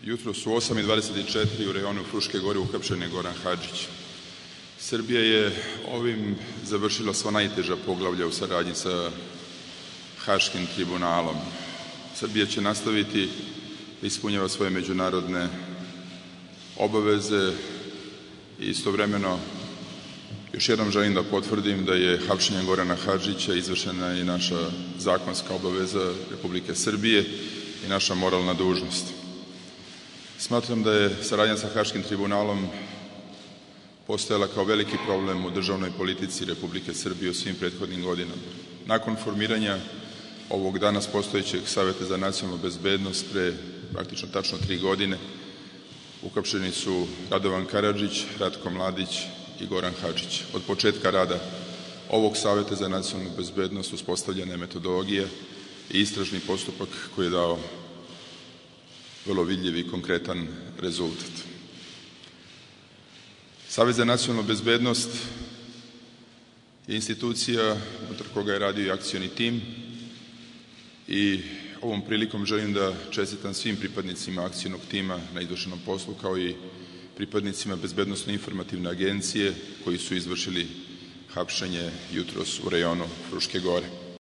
Jutros u 8:24 u rejonu Fruške gore uhapšen je Goran Hadžić. Srbija je ovim završila sva najteža poglavlja u saradnji sa Haškim tribunalom. Srbija će nastaviti da ispunjava svoje međunarodne obaveze i istovremeno još jednom želim da potvrdim da je hapšenjem Gorana Hadžića izvršena i naša zakonska obaveza Republike Srbije i naša moralna dužnost. Smatram da je saradnja sa Haškim tribunalom postojala kao veliki problem u državnoj politici Republike Srbije u svim prethodnim godinama. Nakon formiranja ovog danas postojećeg Saveta za nacionalnu bezbednost pre praktično tačno 3 godine uhapšeni su Radovan Karadžić, Ratko Mladić i Goran Hadžić. Od početka rada ovog Saveta za nacionalnu bezbednost uspostavljena je metodologija i istražni postupak koji je dao vrlo vidljiv i konkretan rezultat. Savet za nacionalnu bezbednost je institucija unutar koga je radio i akcioni tim i ovom prilikom želim da čestitam svim pripadnicima akcionog tima na izvršenom poslu, kao i pripadnicima Bezbednosno-informativne agencije koji su izvršili hapšenje jutros u rejonu Fruške gore.